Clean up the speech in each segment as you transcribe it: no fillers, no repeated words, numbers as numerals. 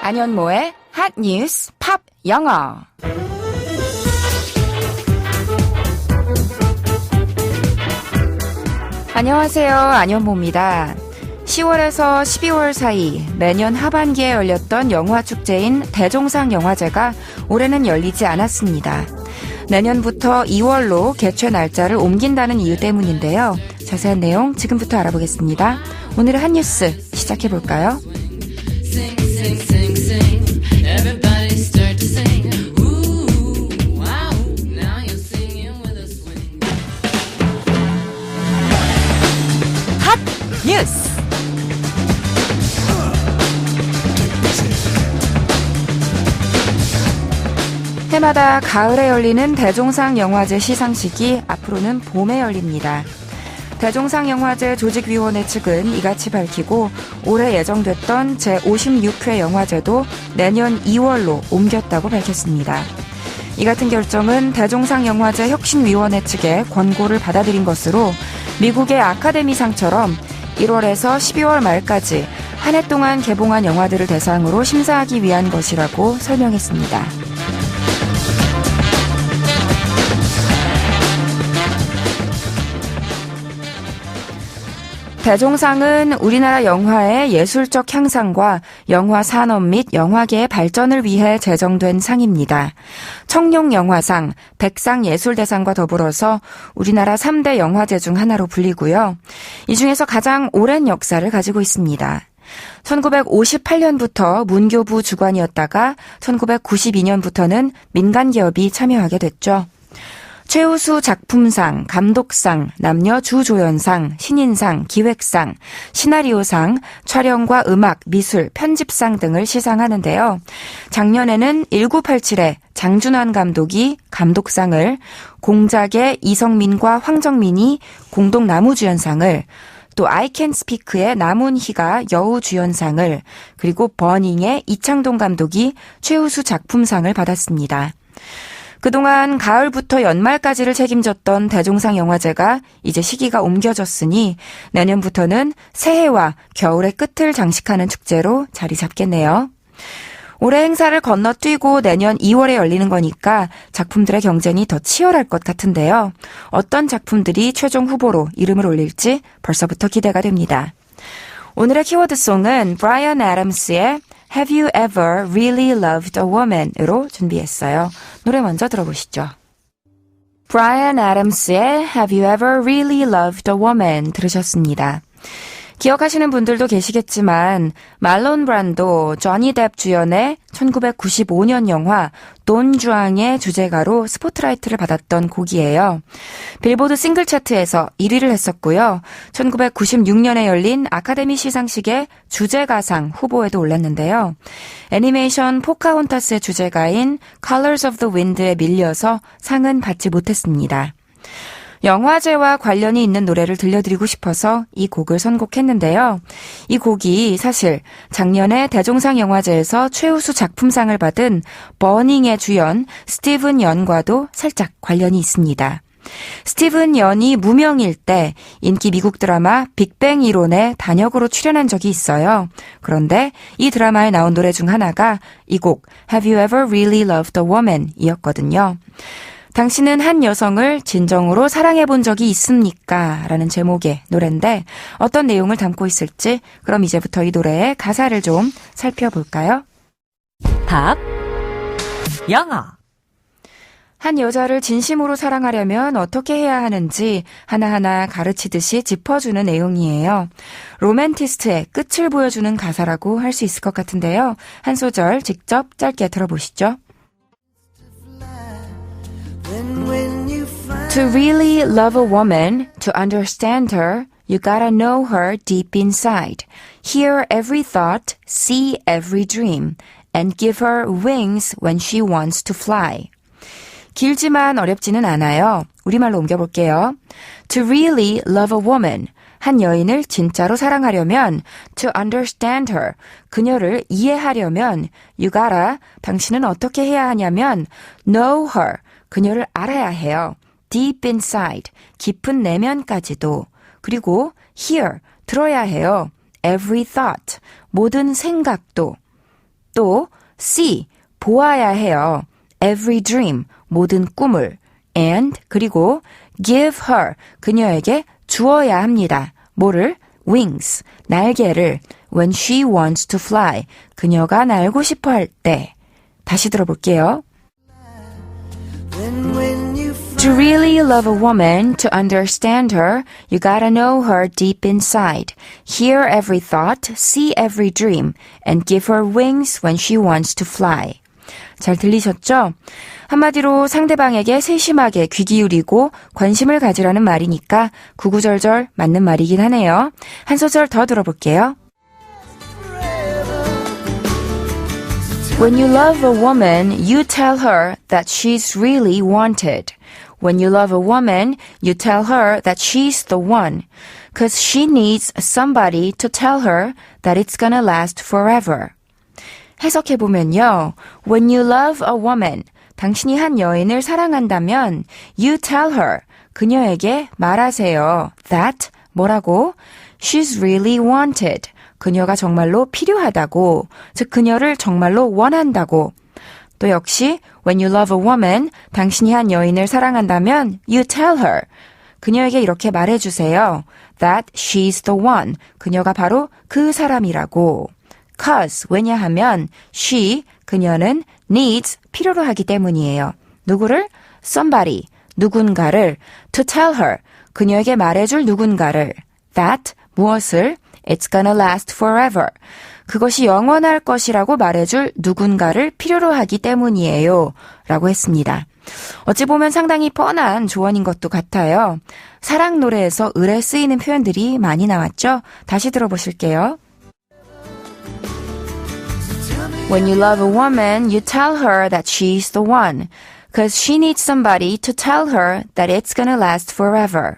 안현모의 핫 뉴스 팝 영어. 안녕하세요. 안현모입니다. 10월에서 12월 사이 매년 하반기에 열렸던 영화 축제인 대종상 영화제가 올해는 열리지 않았습니다. 내년부터 2월로 개최 날짜를 옮긴다는 이유 때문인데요. 자세한 내용 지금부터 알아보겠습니다. 오늘의 한 뉴스 시작해볼까요? 핫 뉴스! 해마다 가을에 열리는 대종상 영화제 시상식이 앞으로는 봄에 열립니다. 대종상 영화제 조직위원회 측은 이같이 밝히고 올해 예정됐던 제56회 영화제도 내년 2월로 옮겼다고 밝혔습니다. 이 같은 결정은 대종상 영화제 혁신위원회 측의 권고를 받아들인 것으로 미국의 아카데미상처럼 1월에서 12월 말까지 한 해 동안 개봉한 영화들을 대상으로 심사하기 위한 것이라고 설명했습니다. 대종상은 우리나라 영화의 예술적 향상과 영화 산업 및 영화계의 발전을 위해 제정된 상입니다. 청룡영화상, 백상예술대상과 더불어서 우리나라 3대 영화제 중 하나로 불리고요. 이 중에서 가장 오랜 역사를 가지고 있습니다. 1958년부터 문교부 주관이었다가 1992년부터는 민간기업이 참여하게 됐죠. 최우수 작품상, 감독상, 남녀 주조연상, 신인상, 기획상, 시나리오상, 촬영과 음악, 미술, 편집상 등을 시상하는데요. 작년에는 1987의 장준환 감독이 감독상을, 공작의 이성민과 황정민이 공동 나무주연상을, 또 I Can Speak의 남훈희가 여우주연상을, 그리고 버닝의 이창동 감독이 최우수 작품상을 받았습니다. 그동안 가을부터 연말까지를 책임졌던 대종상 영화제가 이제 시기가 옮겨졌으니 내년부터는 새해와 겨울의 끝을 장식하는 축제로 자리 잡겠네요. 올해 행사를 건너뛰고 내년 2월에 열리는 거니까 작품들의 경쟁이 더 치열할 것 같은데요. 어떤 작품들이 최종 후보로 이름을 올릴지 벌써부터 기대가 됩니다. 오늘의 키워드송은 브라이언 애덤스의 Have you ever really loved a woman?으로 준비했어요. 노래 먼저 들어보시죠. 브라이언 애덤스의 Have you ever really loved a woman? 들으셨습니다. 기억하시는 분들도 계시겠지만 말론 브란도, 조니 뎁 주연의 1995년 영화 돈 주앙의 주제가로 스포트라이트를 받았던 곡이에요. 빌보드 싱글 차트에서 1위를 했었고요. 1996년에 열린 아카데미 시상식의 주제가상 후보에도 올랐는데요. 애니메이션 포카혼타스의 주제가인 Colors of the Wind에 밀려서 상은 받지 못했습니다. 영화제와 관련이 있는 노래를 들려드리고 싶어서 이 곡을 선곡했는데요. 이 곡이 사실 작년에 대종상 영화제에서 최우수 작품상을 받은 버닝의 주연 스티븐 연과도 살짝 관련이 있습니다. 스티븐 연이 무명일 때 인기 미국 드라마 빅뱅 이론에 단역으로 출연한 적이 있어요. 그런데 이 드라마에 나온 노래 중 하나가 이 곡 Have you ever really loved a woman? 이었거든요. 당신은 한 여성을 진정으로 사랑해본 적이 있습니까? 라는 제목의 노래인데 어떤 내용을 담고 있을지 그럼 이제부터 이 노래의 가사를 좀 살펴볼까요? 팝 영어. 한 여자를 진심으로 사랑하려면 어떻게 해야 하는지 하나하나 가르치듯이 짚어주는 내용이에요. 로맨티스트의 끝을 보여주는 가사라고 할 수 있을 것 같은데요. 한 소절 직접 짧게 들어보시죠. To really love a woman, to understand her, you gotta know her deep inside. Hear every thought, see every dream, and give her wings when she wants to fly. 길지만 어렵지는 않아요. 우리말로 옮겨볼게요. To really love a woman. 한 여인을 진짜로 사랑하려면 to understand her, 그녀를 이해하려면 you gotta, 당신은 어떻게 해야 하냐면 know her, 그녀를 알아야 해요. deep inside, 깊은 내면까지도. 그리고 hear, 들어야 해요. every thought, 모든 생각도. 또 see, 보아야 해요. every dream, 모든 꿈을. and 그리고 give her, 그녀에게 주어야 합니다. 뭐를? wings, 날개를. when she wants to fly, 그녀가 날고 싶어 할 때. 다시 들어볼게요. To really love a woman, to understand her, you gotta know her deep inside. Hear every thought, see every dream, and give her wings when she wants to fly. 잘 들리셨죠? 한마디로 상대방에게 세심하게 귀 기울이고 관심을 가지라는 말이니까 구구절절 맞는 말이긴 하네요. 한 소절 더 들어볼게요. When you love a woman, you tell her that she's really wanted. When you love a woman, you tell her that she's the one. 'Cause she needs somebody to tell her that it's gonna last forever. 해석해보면요. When you love a woman, 당신이 한 여인을 사랑한다면 you tell her, 그녀에게 말하세요. that, 뭐라고? She's really wanted. 그녀가 정말로 필요하다고, 즉 그녀를 정말로 원한다고. 또 역시 when you love a woman, 당신이 한 여인을 사랑한다면 you tell her, 그녀에게 이렇게 말해주세요. that she's the one, 그녀가 바로 그 사람이라고. 'cause, 왜냐하면 she, 그녀는 needs, 필요로 하기 때문이에요. 누구를? somebody, 누군가를. to tell her, 그녀에게 말해줄 누군가를. that, 무엇을? it's gonna last forever. 그것이 영원할 것이라고 말해줄 누군가를 필요로 하기 때문이에요. 라고 했습니다. 어찌 보면 상당히 뻔한 조언인 것도 같아요. 사랑 노래에서 을에 쓰이는 표현들이 많이 나왔죠? 다시 들어보실게요. When you love a woman, you tell her that she's the one. 'Cause she needs somebody to tell her that it's gonna last forever.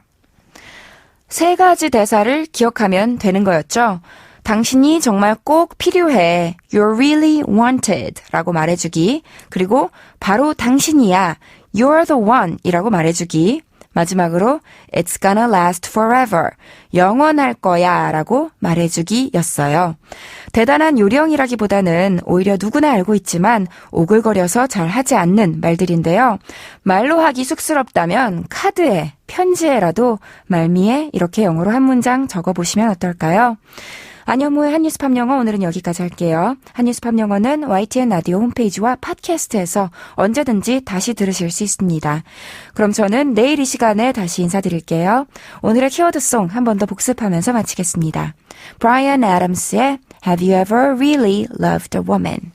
세 가지 대사를 기억하면 되는 거였죠. 당신이 정말 꼭 필요해. You're really wanted 라고 말해주기. 그리고 바로 당신이야. You're the one 이라고 말해주기. 마지막으로 It's gonna last forever. 영원할 거야 라고 말해주기 였어요. 대단한 요령이라기보다는 오히려 누구나 알고 있지만 오글거려서 잘 하지 않는 말들인데요. 말로 하기 쑥스럽다면 카드에, 편지에라도 말미에 이렇게 영어로 한 문장 적어보시면 어떨까요? 안현모의 한뉴스팝 영어 오늘은 여기까지 할게요. 한뉴스팝 영어는 YTN 라디오 홈페이지와 팟캐스트에서 언제든지 다시 들으실 수 있습니다. 그럼 저는 내일 이 시간에 다시 인사드릴게요. 오늘의 키워드송 한 번 더 복습하면서 마치겠습니다. 브라이언 애덤스의 Have you ever really loved a woman?